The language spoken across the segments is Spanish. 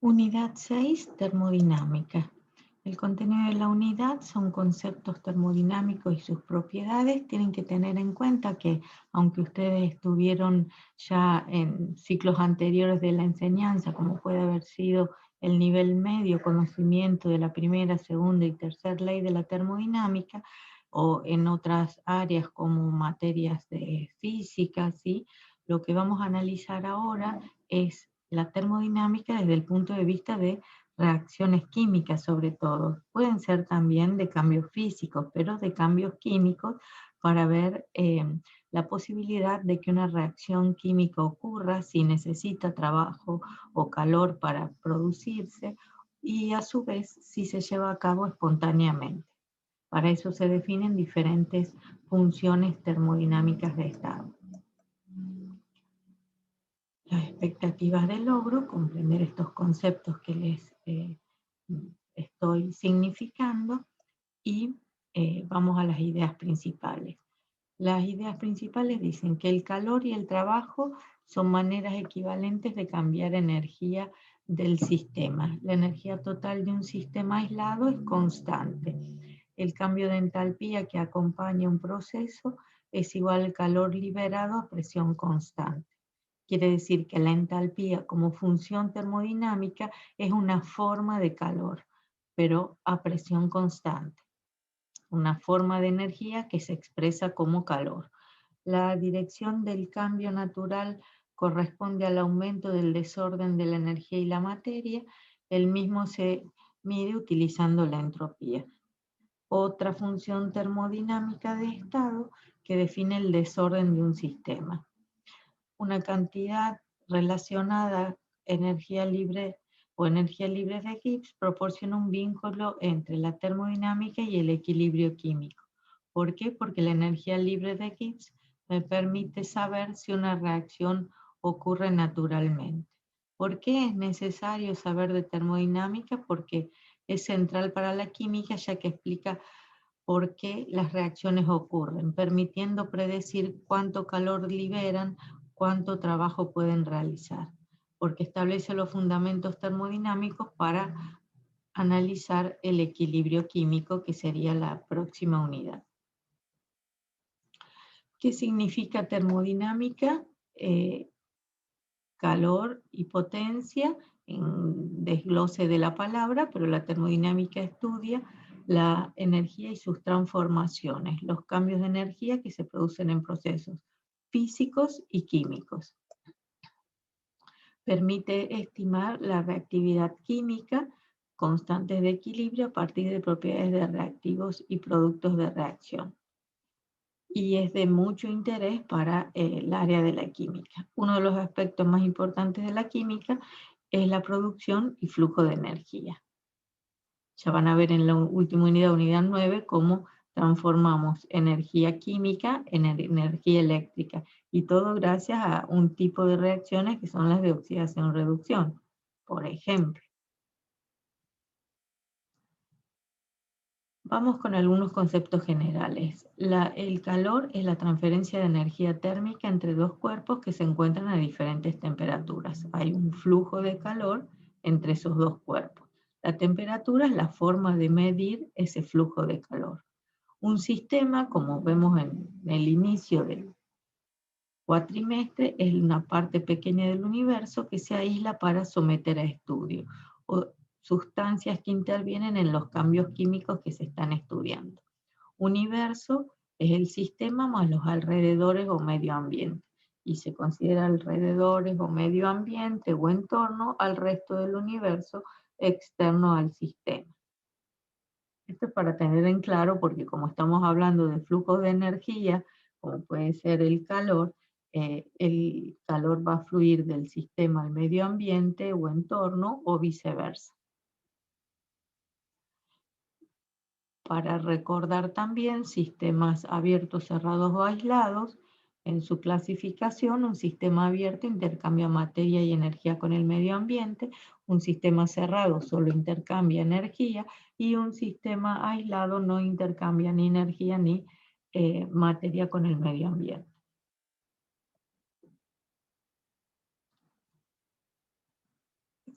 Unidad 6, termodinámica. El contenido de la unidad son conceptos termodinámicos y sus propiedades. Tienen que tener en cuenta que, aunque ustedes estuvieron ya en ciclos anteriores de la enseñanza, como puede haber sido el nivel medio, conocimiento de la primera, segunda y tercera ley de la termodinámica, o en otras áreas como materias de física, ¿sí? Lo que vamos a analizar ahora es la termodinámica desde el punto de vista de reacciones químicas sobre todo. Pueden ser también de cambios físicos, pero de cambios químicos para ver la posibilidad de que una reacción química ocurra si necesita trabajo o calor para producirse y a su vez si se lleva a cabo espontáneamente. Para eso se definen diferentes funciones termodinámicas de estado. Las expectativas de logro, comprender estos conceptos que les estoy significando y vamos a las ideas principales. Las ideas principales dicen que el calor y el trabajo son maneras equivalentes de cambiar energía del sistema. La energía total de un sistema aislado es constante. El cambio de entalpía que acompaña un proceso es igual al calor liberado a presión constante. Quiere decir que la entalpía como función termodinámica es una forma de calor, pero a presión constante. Una forma de energía que se expresa como calor. La dirección del cambio natural corresponde al aumento del desorden de la energía y la materia. El mismo se mide utilizando la entropía. Otra función termodinámica de estado que define el desorden de un sistema. Una cantidad relacionada energía libre o energía libre de Gibbs proporciona un vínculo entre la termodinámica y el equilibrio químico. ¿Por qué? Porque la energía libre de Gibbs me permite saber si una reacción ocurre naturalmente. ¿Por qué es necesario saber de termodinámica? Porque es central para la química, ya que explica por qué las reacciones ocurren, permitiendo predecir cuánto calor liberan, cuánto trabajo pueden realizar, porque establece los fundamentos termodinámicos para analizar el equilibrio químico, que sería la próxima unidad. ¿Qué significa termodinámica? Calor y potencia, en desglose de la palabra, pero la termodinámica estudia la energía y sus transformaciones, los cambios de energía que se producen en procesos físicos y químicos. Permite estimar la reactividad química, constantes de equilibrio a partir de propiedades de reactivos y productos de reacción. Y es de mucho interés para el área de la química. Uno de los aspectos más importantes de la química es la producción y flujo de energía. Ya van a ver en la última unidad, unidad 9, cómo transformamos energía química en energía eléctrica. Y todo gracias a un tipo de reacciones que son las de oxidación-reducción, por ejemplo. Vamos con algunos conceptos generales. El calor es la transferencia de energía térmica entre dos cuerpos que se encuentran a diferentes temperaturas. Hay un flujo de calor entre esos dos cuerpos. La temperatura es la forma de medir ese flujo de calor. Un sistema, como vemos en el inicio del cuatrimestre, es una parte pequeña del universo que se aísla para someter a estudio, o sustancias que intervienen en los cambios químicos que se están estudiando. Universo es el sistema más los alrededores o medio ambiente, y se considera alrededores o medio ambiente o entorno al resto del universo externo al sistema. Esto es para tener en claro, porque como estamos hablando de flujos de energía, como puede ser el calor va a fluir del sistema al medio ambiente o entorno o viceversa. Para recordar también sistemas abiertos, cerrados o aislados, en su clasificación, un sistema abierto intercambia materia y energía con el medio ambiente, un sistema cerrado solo intercambia energía y un sistema aislado no intercambia ni energía ni materia con el medio ambiente.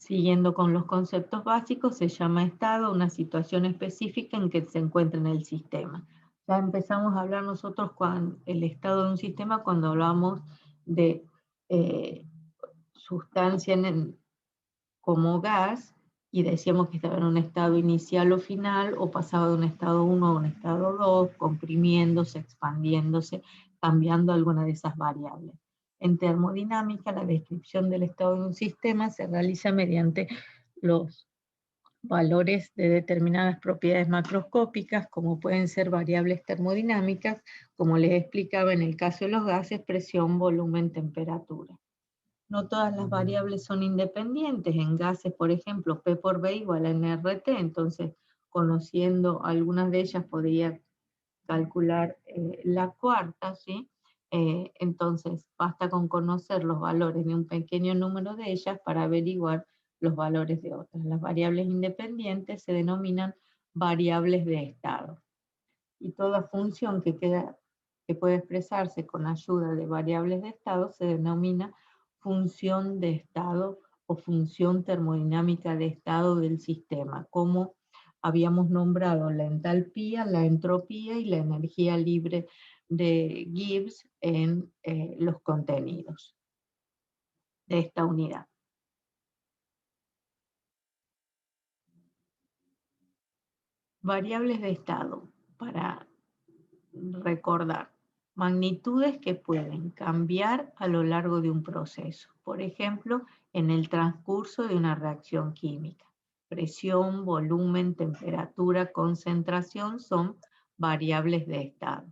Siguiendo con los conceptos básicos, se llama estado una situación específica en que se encuentra en el sistema. Ya empezamos a hablar nosotros con el estado de un sistema cuando hablamos de sustancia como gas, y decíamos que estaba en un estado inicial o final, o pasaba de un estado 1 a un estado 2, comprimiéndose, expandiéndose, cambiando alguna de esas variables. En termodinámica, la descripción del estado de un sistema se realiza mediante los valores de determinadas propiedades macroscópicas, como pueden ser variables termodinámicas, como les explicaba en el caso de los gases, presión, volumen, temperatura. No todas las variables son independientes. En gases, por ejemplo, P por B igual a nRT, entonces conociendo algunas de ellas podría calcular la cuarta, ¿sí? Entonces basta con conocer los valores de un pequeño número de ellas para averiguar los valores de otras. Las variables independientes se denominan variables de estado. Y toda función que puede expresarse con ayuda de variables de estado se denomina función de estado o función termodinámica de estado del sistema, como habíamos nombrado la entalpía, la entropía y la energía libre de Gibbs en los contenidos de esta unidad. Variables de estado, para recordar, magnitudes que pueden cambiar a lo largo de un proceso, por ejemplo, en el transcurso de una reacción química. Presión, volumen, temperatura, concentración son variables de estado.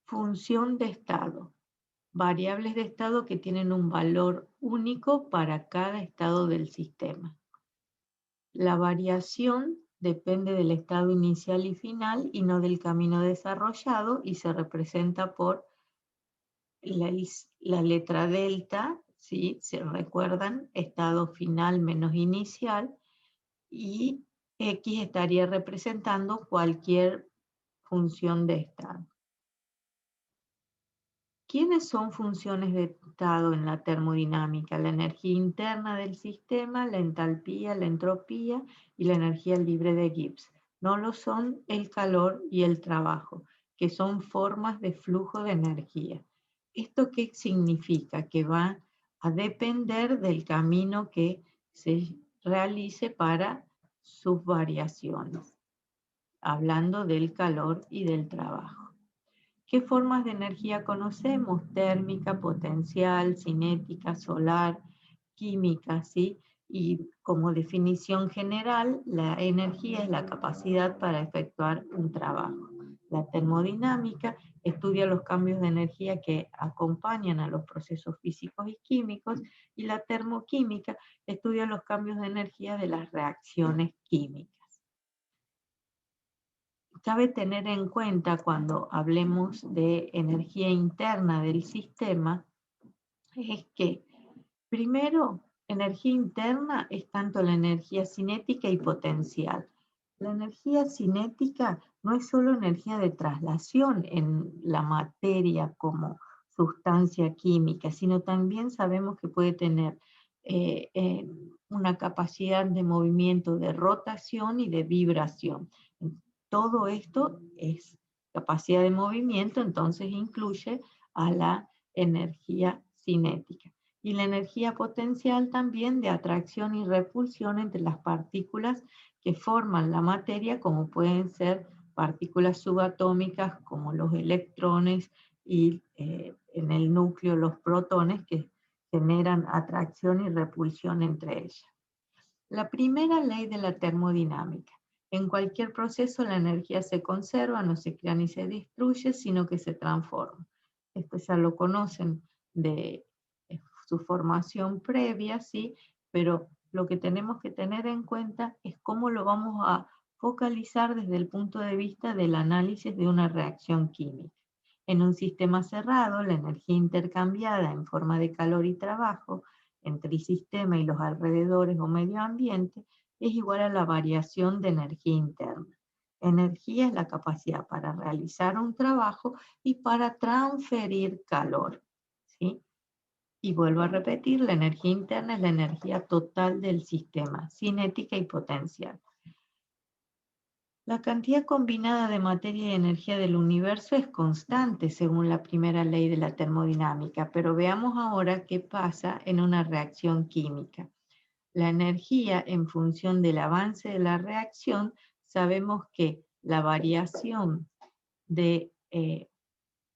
Función de estado. Variables de estado que tienen un valor único para cada estado del sistema. La variación depende del estado inicial y final y no del camino desarrollado, y se representa por la letra delta, ¿sí? ¿Se recuerdan? Estado final menos inicial, y X estaría representando cualquier función de estado. ¿Quiénes son funciones de estado en la termodinámica? La energía interna del sistema, la entalpía, la entropía y la energía libre de Gibbs. No lo son el calor y el trabajo, que son formas de flujo de energía. ¿Esto qué significa? Que va a depender del camino que se realice para sus variaciones, hablando del calor y del trabajo. ¿Qué formas de energía conocemos? Térmica, potencial, cinética, solar, química, ¿sí? Y como definición general, la energía es la capacidad para efectuar un trabajo. La termodinámica estudia los cambios de energía que acompañan a los procesos físicos y químicos, y la termoquímica estudia los cambios de energía de las reacciones químicas. Cabe tener en cuenta cuando hablemos de energía interna del sistema, es que primero, energía interna es tanto la energía cinética y potencial. La energía cinética no es solo energía de traslación en la materia como sustancia química, sino también sabemos que puede tener una capacidad de movimiento, de rotación y de vibración. Todo esto es capacidad de movimiento, entonces incluye a la energía cinética. Y la energía potencial también de atracción y repulsión entre las partículas que forman la materia, como pueden ser partículas subatómicas como los electrones y en el núcleo los protones, que generan atracción y repulsión entre ellas. La primera ley de la termodinámica. En cualquier proceso la energía se conserva, no se crea ni se destruye, sino que se transforma. Esto ya lo conocen de su formación previa, ¿sí? Pero lo que tenemos que tener en cuenta es cómo lo vamos a focalizar desde el punto de vista del análisis de una reacción química. En un sistema cerrado, la energía intercambiada en forma de calor y trabajo entre el sistema y los alrededores o medio ambiente es igual a la variación de energía interna. Energía es la capacidad para realizar un trabajo y para transferir calor, ¿sí? Y vuelvo a repetir, la energía interna es la energía total del sistema, cinética y potencial. La cantidad combinada de materia y energía del universo es constante según la primera ley de la termodinámica, pero veamos ahora qué pasa en una reacción química. La energía, en función del avance de la reacción, sabemos que la variación de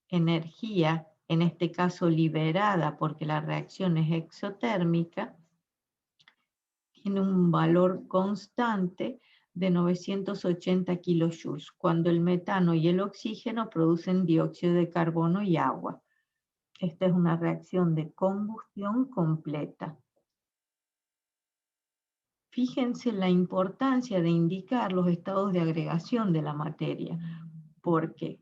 energía, en este caso liberada porque la reacción es exotérmica, tiene un valor constante de 980 kilojoules, cuando el metano y el oxígeno producen dióxido de carbono y agua. Esta es una reacción de combustión completa. Fíjense la importancia de indicar los estados de agregación de la materia, porque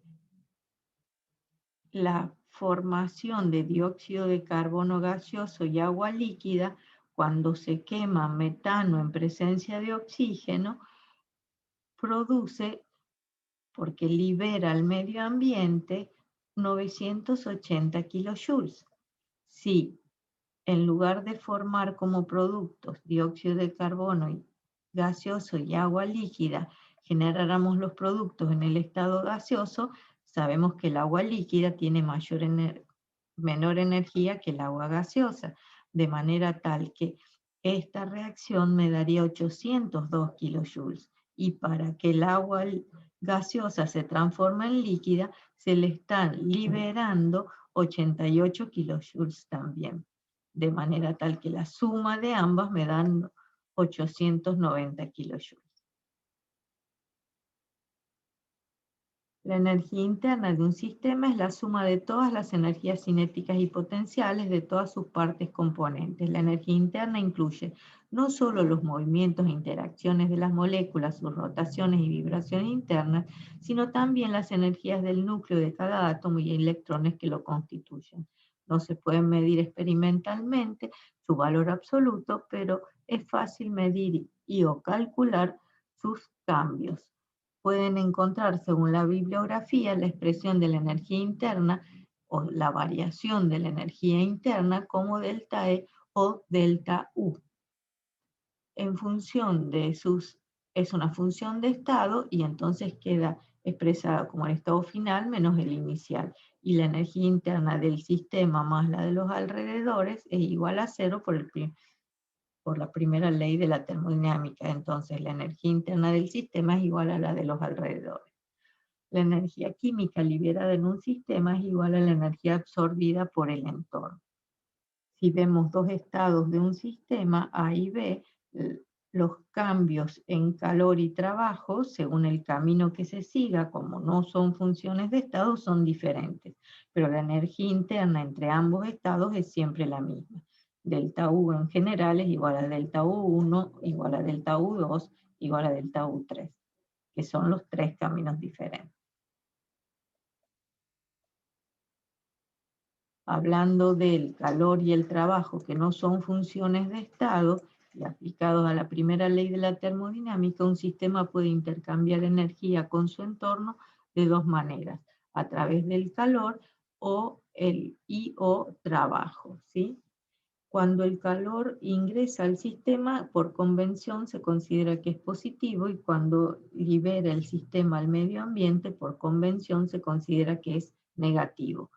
la formación de dióxido de carbono gaseoso y agua líquida, cuando se quema metano en presencia de oxígeno, produce, porque libera al medio ambiente, 980 kilojoules. Si en lugar de formar como productos dióxido de carbono gaseoso y agua líquida, generáramos los productos en el estado gaseoso, sabemos que el agua líquida tiene menor energía que el agua gaseosa, de manera tal que esta reacción me daría 802 kilojoules. Y para que el agua gaseosa se transforme en líquida, se le están liberando 88 kilojoules también, de manera tal que la suma de ambas me dan 890 kilojoules. La energía interna de un sistema es la suma de todas las energías cinéticas y potenciales de todas sus partes componentes. La energía interna incluye no solo los movimientos e interacciones de las moléculas, sus rotaciones y vibraciones internas, sino también las energías del núcleo de cada átomo y electrones que lo constituyen. No se pueden medir experimentalmente su valor absoluto, pero es fácil medir y o calcular sus cambios. Pueden encontrar, según la bibliografía, la expresión de la energía interna o la variación de la energía interna como delta E o delta U. En función de es una función de estado y entonces queda expresada como el estado final menos el inicial. Y la energía interna del sistema más la de los alrededores es igual a cero por la primera ley de la termodinámica. Entonces la energía interna del sistema es igual a la de los alrededores. La energía química liberada en un sistema es igual a la energía absorbida por el entorno. Si vemos dos estados de un sistema, A y B, los cambios en calor y trabajo, según el camino que se siga, como no son funciones de estado, son diferentes. Pero la energía interna entre ambos estados es siempre la misma. Delta U en general es igual a delta U1, igual a delta U2, igual a delta U3, que son los tres caminos diferentes. Hablando del calor y el trabajo, que no son funciones de estado, y aplicados a la primera ley de la termodinámica, un sistema puede intercambiar energía con su entorno de dos maneras, a través del calor o trabajo, ¿sí? Cuando el calor ingresa al sistema, por convención se considera que es positivo, y cuando libera el sistema al medio ambiente, por convención se considera que es negativo.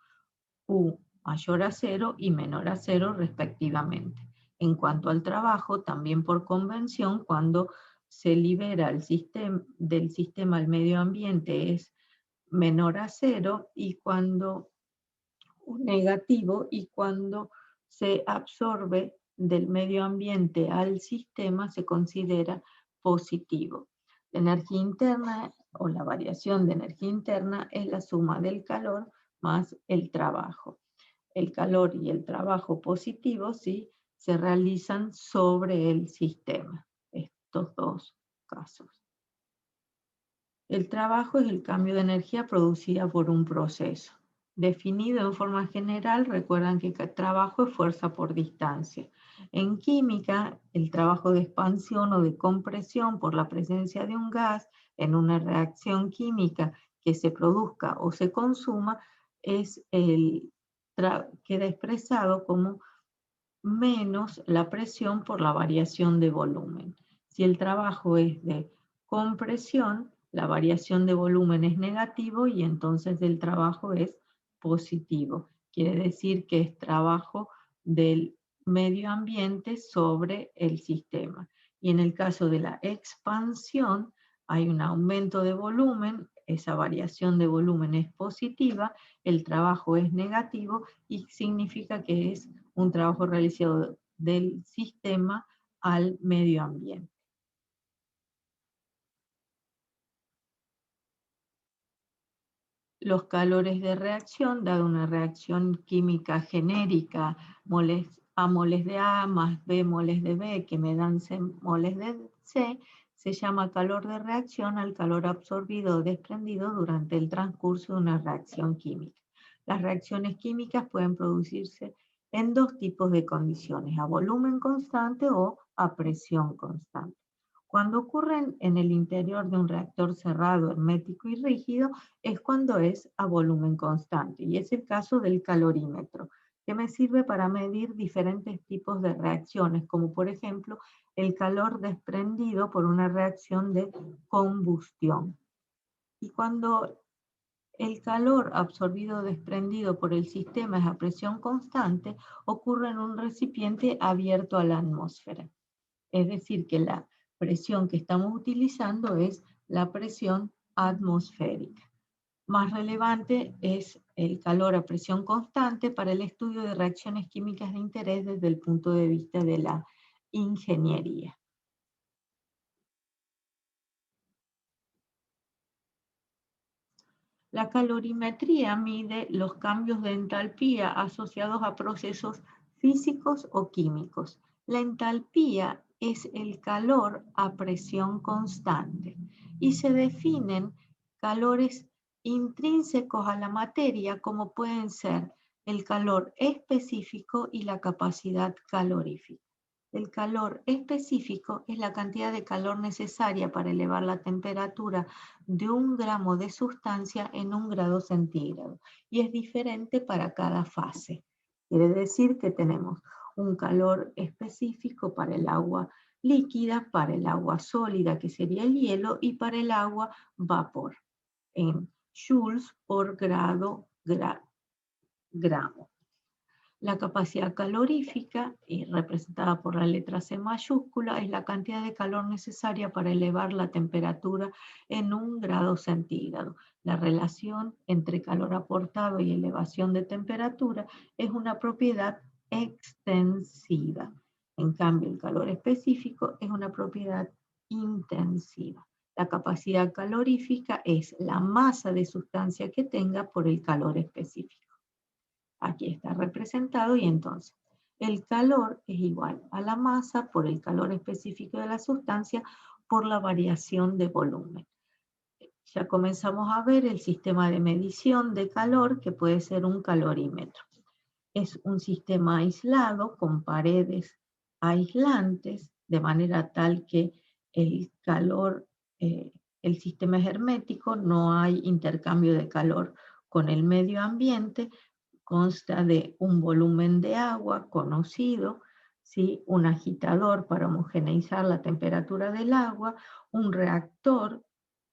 U mayor a cero y menor a cero respectivamente. En cuanto al trabajo, también por convención, cuando se libera del sistema al medio ambiente es menor a cero, y cuando negativo, y cuando se absorbe del medio ambiente al sistema se considera positivo. La energía interna o la variación de energía interna es la suma del calor más el trabajo. El calor y el trabajo positivo sí se realizan sobre el sistema, estos dos casos. El trabajo es el cambio de energía producida por un proceso. Definido en forma general, recuerdan que trabajo es fuerza por distancia. En química, el trabajo de expansión o de compresión por la presencia de un gas en una reacción química que se produzca o se consuma queda expresado como menos la presión por la variación de volumen. Si el trabajo es de compresión, la variación de volumen es negativo y entonces el trabajo es positivo. Quiere decir que es trabajo del medio ambiente sobre el sistema. Y en el caso de la expansión, hay un aumento de volumen, esa variación de volumen es positiva, el trabajo es negativo y significa que es un trabajo realizado del sistema al medio ambiente. Los calores de reacción, dado una reacción química genérica, A moles de A más B moles de B, que me dan C moles de C, se llama calor de reacción al calor absorbido o desprendido durante el transcurso de una reacción química. Las reacciones químicas pueden producirse en dos tipos de condiciones, a volumen constante o a presión constante. Cuando ocurren en el interior de un reactor cerrado, hermético y rígido, es cuando es a volumen constante, y es el caso del calorímetro, que me sirve para medir diferentes tipos de reacciones, como por ejemplo el calor desprendido por una reacción de combustión. Y cuando el calor absorbido o desprendido por el sistema es a presión constante, ocurre en un recipiente abierto a la atmósfera. Es decir, que la presión que estamos utilizando es la presión atmosférica. Más relevante es el calor a presión constante para el estudio de reacciones químicas de interés desde el punto de vista de la ingeniería. La calorimetría mide los cambios de entalpía asociados a procesos físicos o químicos. La entalpía es el calor a presión constante y se definen calores intrínsecos a la materia como pueden ser el calor específico y la capacidad calorífica. El calor específico es la cantidad de calor necesaria para elevar la temperatura de 1 gramo de sustancia en 1 grado centígrado y es diferente para cada fase. Quiere decir que tenemos un calor específico para el agua líquida, para el agua sólida, que sería el hielo, y para el agua vapor, en joules por gramo. La capacidad calorífica, representada por la letra C mayúscula, es la cantidad de calor necesaria para elevar la temperatura en 1 grado centígrado. La relación entre calor aportado y elevación de temperatura es una propiedad extensiva. En cambio, el calor específico es una propiedad intensiva. La capacidad calorífica es la masa de sustancia que tenga por el calor específico. Aquí está representado y entonces el calor es igual a la masa por el calor específico de la sustancia por la variación de volumen. Ya comenzamos a ver el sistema de medición de calor que puede ser un calorímetro. Es un sistema aislado con paredes aislantes de manera tal que el calor, el sistema es hermético, no hay intercambio de calor con el medio ambiente. Consta de un volumen de agua conocido, ¿sí? Un agitador para homogeneizar la temperatura del agua, un reactor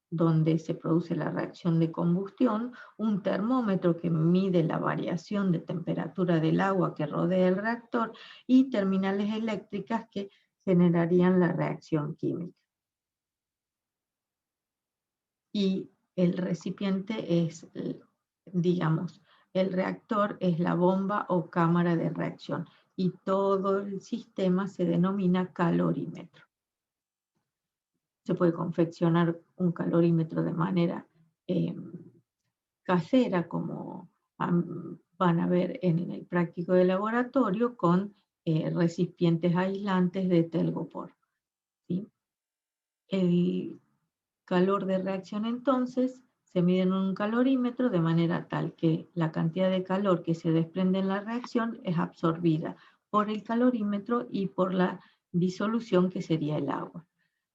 donde se produce la reacción de combustión, un termómetro que mide la variación de temperatura del agua que rodea el reactor y terminales eléctricas que generarían la reacción química. Y el recipiente es, digamos, el reactor es la bomba o cámara de reacción y todo el sistema se denomina calorímetro. Se puede confeccionar un calorímetro de manera casera, como van a ver en el práctico de laboratorio, con recipientes aislantes de telgopor, ¿sí? El calor de reacción entonces se mide en un calorímetro de manera tal que la cantidad de calor que se desprende en la reacción es absorbida por el calorímetro y por la disolución que sería el agua.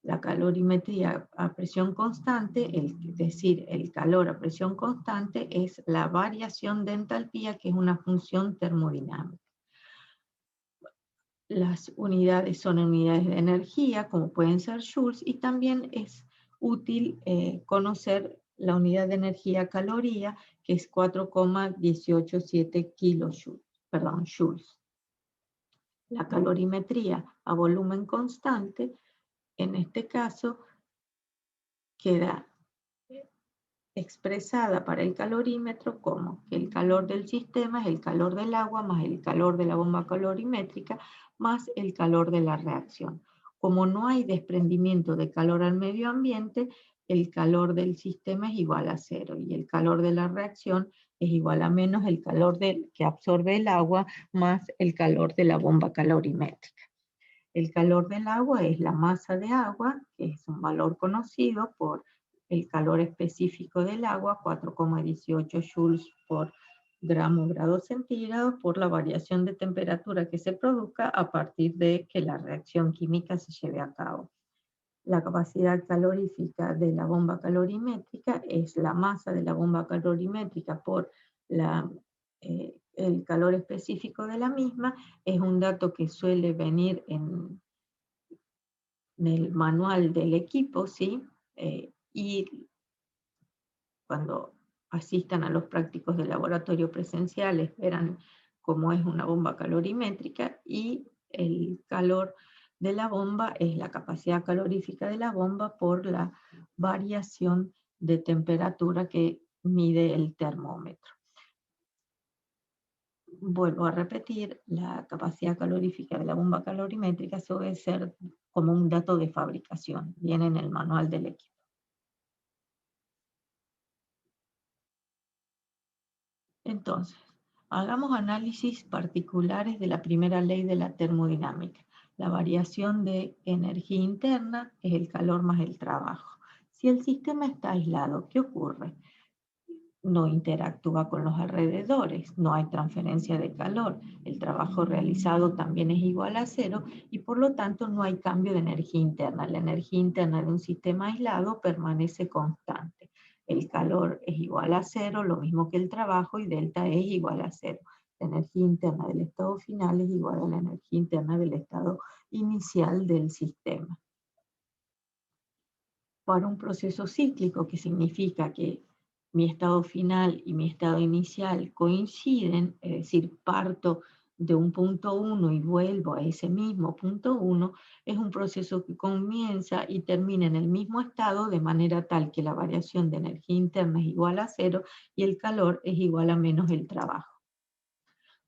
La calorimetría a presión constante, es decir, el calor a presión constante, es la variación de entalpía, que es una función termodinámica. Las unidades son unidades de energía, como pueden ser joules, y también es útil conocer la unidad de energía caloría, que es 4,187 kilojoules, perdón, joules. La calorimetría a volumen constante, en este caso, queda expresada para el calorímetro como que el calor del sistema es el calor del agua más el calor de la bomba calorimétrica más el calor de la reacción. Como no hay desprendimiento de calor al medio ambiente, el calor del sistema es igual a 0 y el calor de la reacción es igual a menos el calor que absorbe el agua más el calor de la bomba calorimétrica. El calor del agua es la masa de agua, que es un valor conocido por el calor específico del agua, 4,18 joules por gramo grado centígrado, por la variación de temperatura que se produzca a partir de que la reacción química se lleve a cabo. La capacidad calorífica de la bomba calorimétrica es la masa de la bomba calorimétrica por el calor específico de la misma. Es un dato que suele venir en el manual del equipo, ¿sí? Y cuando asistan a los prácticos de laboratorio presenciales verán cómo es una bomba calorimétrica, y el calor de la bomba es la capacidad calorífica de la bomba por la variación de temperatura que mide el termómetro. Vuelvo a repetir, la capacidad calorífica de la bomba calorimétrica suele ser como un dato de fabricación, viene en el manual del equipo. Entonces, hagamos análisis particulares de la primera ley de la termodinámica. La variación de energía interna es el calor más el trabajo. Si el sistema está aislado, ¿qué ocurre? No interactúa con los alrededores, no hay transferencia de calor, el trabajo realizado también es igual a 0 y por lo tanto no hay cambio de energía interna. La energía interna de un sistema aislado permanece constante. El calor es igual a 0, lo mismo que el trabajo, y delta E es igual a 0. La energía interna del estado final es igual a la energía interna del estado inicial del sistema. Para un proceso cíclico, que significa que mi estado final y mi estado inicial coinciden, es decir, parto de un punto 1 y vuelvo a ese mismo punto 1, es un proceso que comienza y termina en el mismo estado de manera tal que la variación de energía interna es igual a 0 y el calor es igual a menos el trabajo.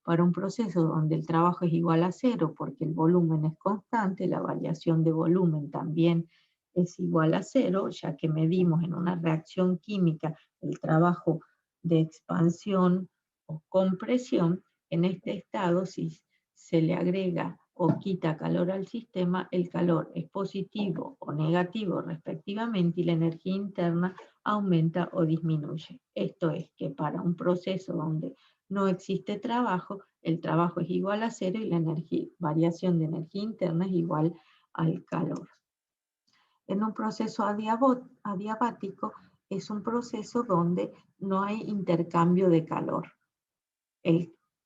Para un proceso donde el trabajo es igual a 0 porque el volumen es constante, la variación de volumen también es igual a 0, ya que medimos en una reacción química el trabajo de expansión o compresión. En este estado, si se le agrega o quita calor al sistema, el calor es positivo o negativo respectivamente y la energía interna aumenta o disminuye. Esto es que para un proceso donde no existe trabajo, el trabajo es igual a 0 y la variación de energía interna es igual al calor. En un proceso adiabático es un proceso donde no hay intercambio de calor.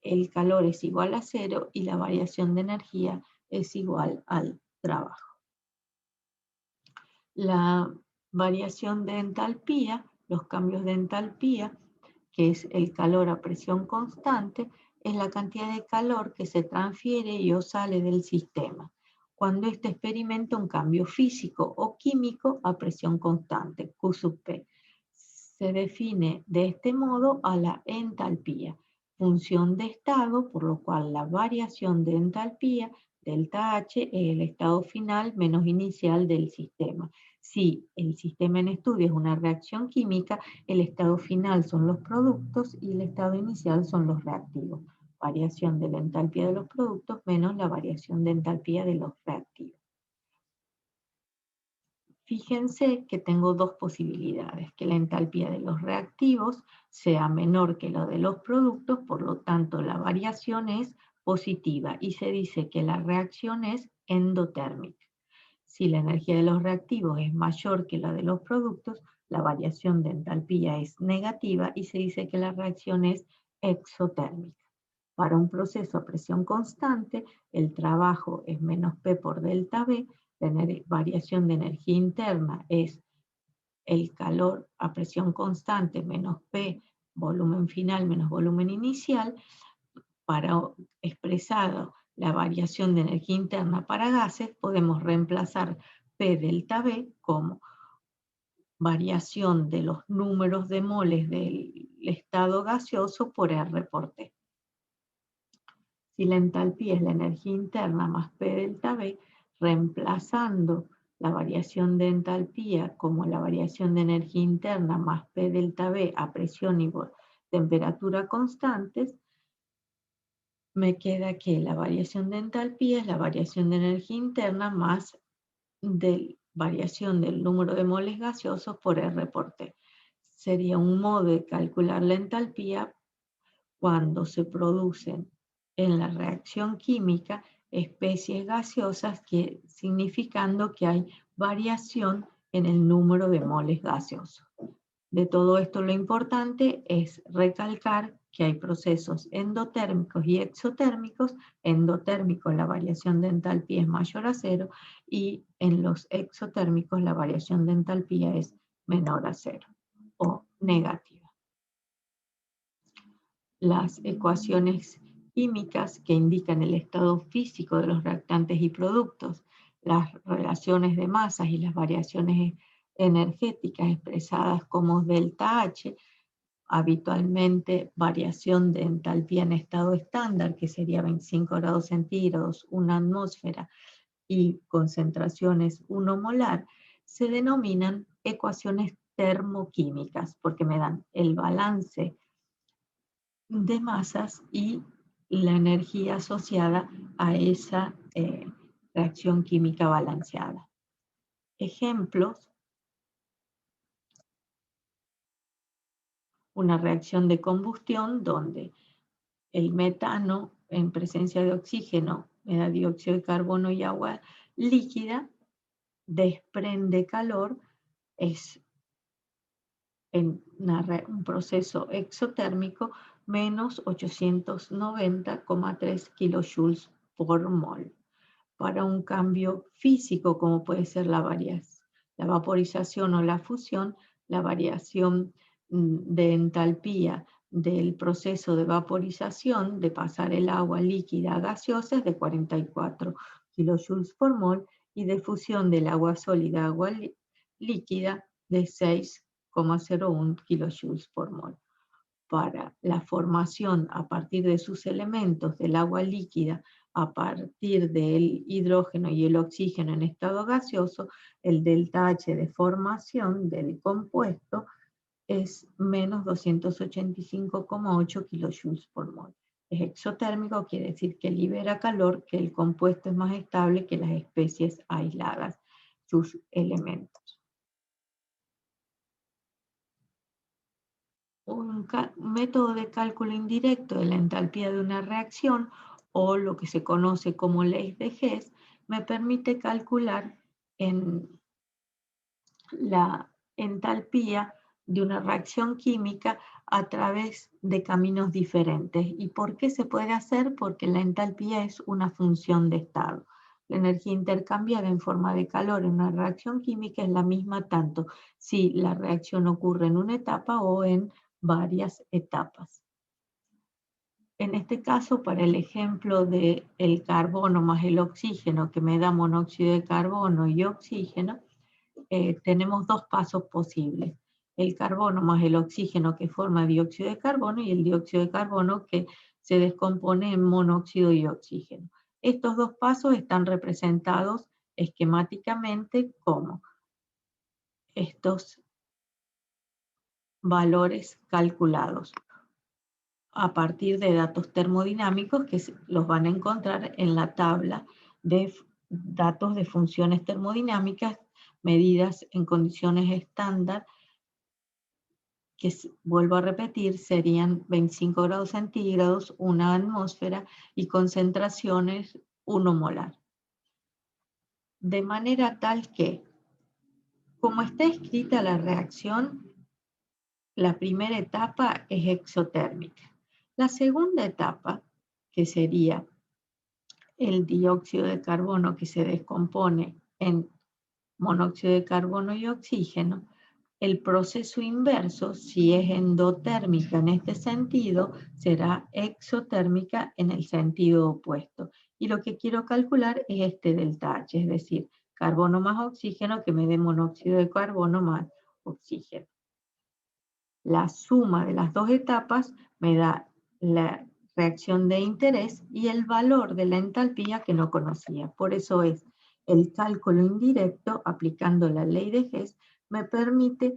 El calor es igual a 0 y la variación de energía es igual al trabajo. La variación de entalpía, los cambios de entalpía, que es el calor a presión constante, es la cantidad de calor que se transfiere y o sale del sistema cuando éste experimenta un cambio físico o químico a presión constante, Q sub P. Se define de este modo a la entalpía, función de estado, por lo cual la variación de entalpía, delta H, es el estado final menos inicial del sistema. Si el sistema en estudio es una reacción química, el estado final son los productos y el estado inicial son los reactivos. Variación de la entalpía de los productos menos la variación de entalpía de los reactivos. Fíjense que tengo dos posibilidades, que la entalpía de los reactivos sea menor que la de los productos, por lo tanto la variación es positiva y se dice que la reacción es endotérmica. Si la energía de los reactivos es mayor que la de los productos, la variación de entalpía es negativa y se dice que la reacción es exotérmica. Para un proceso a presión constante, el trabajo es menos P por delta V, la variación de energía interna es el calor a presión constante menos P, volumen final menos volumen inicial. Para expresar la variación de energía interna para gases, podemos reemplazar P delta V como variación de los números de moles del estado gaseoso por R por T. Si la entalpía es la energía interna más P delta V, reemplazando la variación de entalpía como la variación de energía interna más P delta V a presión y temperatura constantes, me queda que la variación de entalpía es la variación de energía interna más variación del número de moles gaseosos por R por T. Sería un modo de calcular la entalpía cuando se producen en la reacción química especies gaseosas, significando que hay variación en el número de moles gaseosos. De todo esto, lo importante es recalcar que hay procesos endotérmicos y exotérmicos. Endotérmicos, la variación de entalpía es mayor a 0, y en los exotérmicos la variación de entalpía es menor a 0 o negativa. Las ecuaciones químicas que indican el estado físico de los reactantes y productos, las relaciones de masas y las variaciones energéticas expresadas como delta H, habitualmente variación de entalpía en estado estándar, que sería 25 grados centígrados, 1 atmósfera, y concentraciones 1 molar, se denominan ecuaciones termoquímicas, porque me dan el balance de masas y la energía asociada a esa reacción química balanceada. Ejemplos: una reacción de combustión donde el metano en presencia de oxígeno me da dióxido de carbono y agua líquida, desprende calor, es en un proceso exotérmico menos 890,3 kilojoules por mol. Para un cambio físico, como puede ser la vaporización o la fusión, la variación de entalpía del proceso de vaporización, de pasar el agua líquida a gaseosa, es de 44 kilojoules por mol, y de fusión del agua sólida a agua líquida de 6,01 kilojoules por mol. Para la formación a partir de sus elementos del agua líquida, a partir del hidrógeno y el oxígeno en estado gaseoso, el delta H de formación del compuesto es menos 285,8 kilojoules por mol. Es exotérmico, quiere decir que libera calor, que el compuesto es más estable que las especies aisladas, sus elementos. Un método de cálculo indirecto de la entalpía de una reacción, o lo que se conoce como ley de Hess, me permite calcular la entalpía de una reacción química a través de caminos diferentes. ¿Y por qué se puede hacer? Porque la entalpía es una función de estado. La energía intercambiada en forma de calor en una reacción química es la misma tanto si la reacción ocurre en una etapa o en varias etapas. En este caso, para el ejemplo del carbono más el oxígeno, que me da monóxido de carbono y oxígeno, tenemos dos pasos posibles: el carbono más el oxígeno, que forma dióxido de carbono, y el dióxido de carbono, que se descompone en monóxido y oxígeno. Estos dos pasos están representados esquemáticamente como estos valores calculados a partir de datos termodinámicos que los van a encontrar en la tabla de datos de funciones termodinámicas medidas en condiciones estándar, que, vuelvo a repetir, serían 25 grados centígrados, 1 atmósfera y concentraciones 1 molar. De manera tal que, como está escrita la reacción, la primera etapa es exotérmica. La segunda etapa que sería el dióxido de carbono que se descompone en monóxido de carbono y oxígeno, el proceso inverso, si es endotérmica en este sentido, será exotérmica en el sentido opuesto. Y lo que quiero calcular es este delta H, es decir, carbono más oxígeno que me dé monóxido de carbono más oxígeno. La suma de las dos etapas me da la reacción de interés y el valor de la entalpía que no conocía. Por eso es el cálculo indirecto, aplicando la ley de Hess, me permite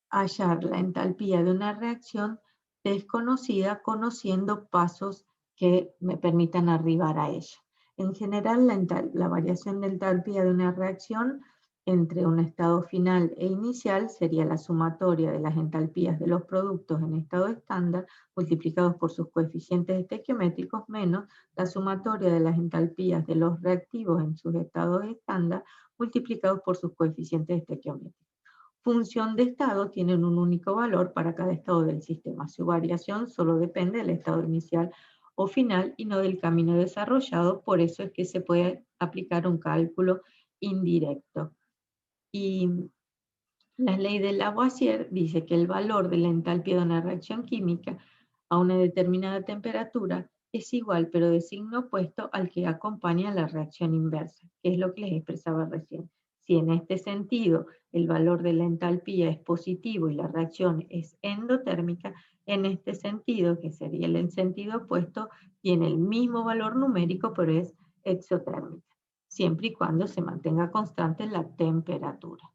hallar la entalpía de una reacción desconocida conociendo pasos que me permitan arribar a ella. En general, la variación de entalpía de una reacción entre un estado final e inicial sería la sumatoria de las entalpías de los productos en estado estándar multiplicados por sus coeficientes estequiométricos menos la sumatoria de las entalpías de los reactivos en sus estados estándar multiplicados por sus coeficientes estequiométricos. Función de estado tienen un único valor para cada estado del sistema. Su variación solo depende del estado inicial o final y no del camino desarrollado, por eso es que se puede aplicar un cálculo indirecto. Y la ley de Lavoisier dice que el valor de la entalpía de una reacción química a una determinada temperatura es igual, pero de signo opuesto al que acompaña la reacción inversa, que es lo que les expresaba recién. Si en este sentido el valor de la entalpía es positivo y la reacción es endotérmica, en este sentido, que sería el sentido opuesto, tiene el mismo valor numérico, pero es exotérmica, siempre y cuando se mantenga constante la temperatura.